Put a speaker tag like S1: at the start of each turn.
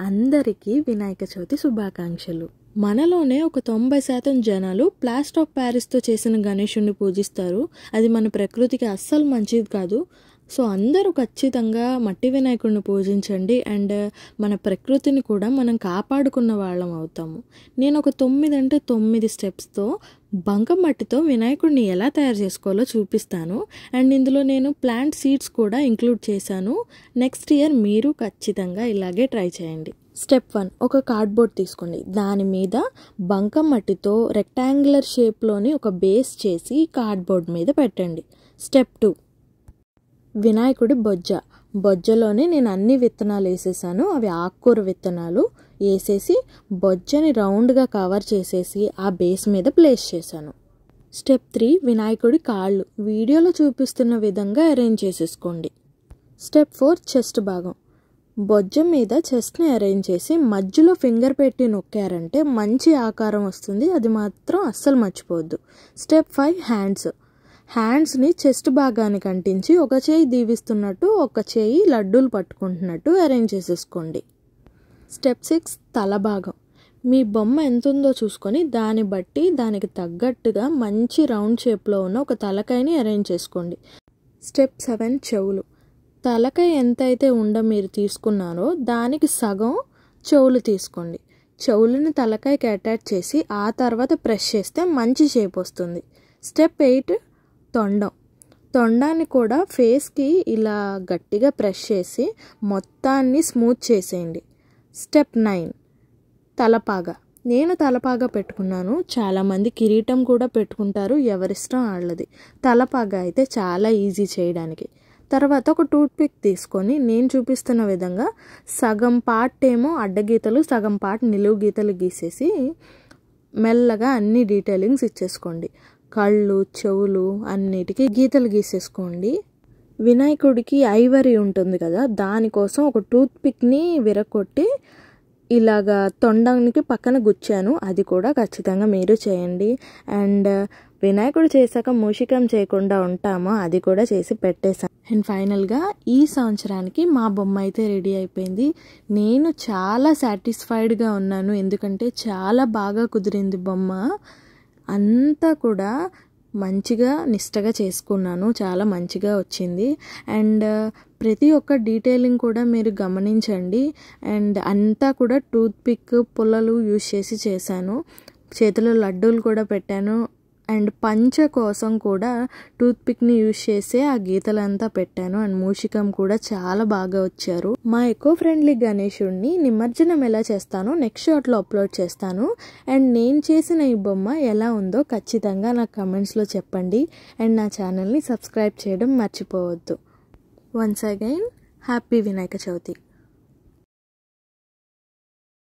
S1: అందరికీ వినాయక చవితి శుభాకాంక్షలు. మనలోనే ఒక 90% జనాలు ప్లాస్టర్ ఆఫ్ ప్యారిస్తో చేసిన గణేశుడిని పూజిస్తారు. అది మన ప్రకృతికి అస్సలు మంచిది కాదు. సో అందరూ ఖచ్చితంగా మట్టి వినాయకుడిని పూజించండి. అండ్ మన ప్రకృతిని కూడా మనం కాపాడుకున్న వాళ్ళం అవుతాము. నేను ఒక 9 స్టెప్స్తో బంక మట్టితో వినాయకుడిని ఎలా తయారు చేసుకోవాలో చూపిస్తాను. అండ్ ఇందులో నేను ప్లాంట్ సీడ్స్ కూడా ఇంక్లూడ్ చేశాను. నెక్స్ట్ ఇయర్ మీరు ఖచ్చితంగా ఇలాగే ట్రై చేయండి. స్టెప్ 1, ఒక కార్డ్బోర్డ్ తీసుకోండి. దాని మీద బంక మట్టితో రెక్టాంగులర్ షేప్లోని ఒక బేస్ చేసి కార్డ్బోర్డ్ మీద పెట్టండి. స్టెప్ 2, వినాయకుడి బొజ్జలోనే నేను అన్ని విత్తనాలు వేసేసాను. అవి ఆకుకూర విత్తనాలు వేసేసి బొజ్జని రౌండ్గా కవర్ చేసేసి ఆ బేస్ మీద ప్లేస్ చేశాను. స్టెప్ 3, వినాయకుడి కాళ్ళు వీడియోలో చూపిస్తున్న విధంగా అరేంజ్ చేసేసుకోండి. స్టెప్ 4, చెస్ట్ భాగం. బొజ్జ మీద చెస్ట్ని అరేంజ్ చేసి మధ్యలో ఫింగర్ పెట్టి నొక్కారంటే మంచి ఆకారం వస్తుంది. అది మాత్రం అస్సలు మర్చిపోవద్దు. స్టెప్ 5, హ్యాండ్స్ని చెస్ట్ భాగానికి అంటించి ఒక చేయి దీవిస్తున్నట్టు ఒక చేయి లడ్డూలు పట్టుకుంటున్నట్టు అరేంజ్ చేసేసుకోండి. స్టెప్ 6, తల భాగం. మీ బొమ్మ ఎంత ఉందో చూసుకొని దాన్ని బట్టి దానికి తగ్గట్టుగా మంచి రౌండ్ షేప్లో ఉన్న ఒక తలకాయని అరేంజ్ చేసుకోండి. స్టెప్ 7, చెవులు. తలకాయ ఎంతైతే మీరు తీసుకున్నారో దానికి సగం చెవులు తీసుకోండి. చెవులను తలకాయకి అటాచ్ చేసి ఆ తర్వాత ప్రెస్ చేస్తే మంచి షేప్ వస్తుంది. స్టెప్ 8, తొండాన్ని కూడా ఫేస్కి ఇలా గట్టిగా ప్రెస్ చేసి మొత్తాన్ని స్మూత్ చేసేయండి. స్టెప్ 9, తలపాగా. నేను తలపాగా పెట్టుకున్నాను. చాలామంది కిరీటం కూడా పెట్టుకుంటారు, ఎవరిష్టం వాళ్ళది. తలపాగా అయితే చాలా ఈజీ చేయడానికి. తర్వాత ఒక టూత్పిక్ తీసుకొని నేను చూపిస్తున్న విధంగా సగం పార్ట్ ఏమో అడ్డగీతలు, సగం పార్ట్ నిలువు గీతలు గీసేసి మెల్లగా అన్ని డీటెయిలింగ్స్ ఇచ్చేసుకోండి. కళ్ళు, చెవులు అన్నిటికీ గీతలు గీసేసుకోండి. వినాయకుడికి ఐవరీ ఉంటుంది కదా, దానికోసం ఒక టూత్పిక్ని విరగొట్టి ఇలాగా తొండానికి పక్కన గుచ్చాను. అది కూడా ఖచ్చితంగా మీరు చేయండి. అండ్ వినాయకుడు చేశాక మూషికం చేయకుండా ఉంటామో అది కూడా చేసి పెట్టేశాను. అండ్ ఫైనల్గా ఈ సంవత్సరానికి మా బొమ్మ అయితే రెడీ అయిపోయింది. నేను చాలా సాటిస్ఫైడ్గా ఉన్నాను, ఎందుకంటే చాలా బాగా కుదిరింది బొమ్మ. అంతా కూడా మంచిగా నిష్టగా చేసుకున్నాను, చాలా మంచిగా వచ్చింది. అండ్ ప్రతి ఒక్క డీటెయిలింగ్ కూడా మీరు గమనించండి. అండ్ అంతా కూడా టూత్పిక్, పుల్లలు యూజ్ చేసి చేశాను. చేతిలో లడ్డూలు కూడా పెట్టాను. అండ్ పంచ కోసం కూడా టూత్పిక్ని యూజ్ చేసి ఆ గీతలంతా పెట్టాను. అండ్ మూషికం కూడా చాలా బాగా వచ్చారు. మా ఎకో ఫ్రెండ్లీ గణేశుడిని నిమజ్జనం ఎలా చేస్తానో నెక్స్ట్ షాట్లో అప్లోడ్ చేస్తాను. అండ్ నేను చేసిన ఈ బొమ్మ ఎలా ఉందో ఖచ్చితంగా నాకు కమెంట్స్లో చెప్పండి. అండ్ నా ఛానల్ని సబ్స్క్రైబ్ చేయడం మర్చిపోవద్దు. Once again happy Vinayaka Chavithi.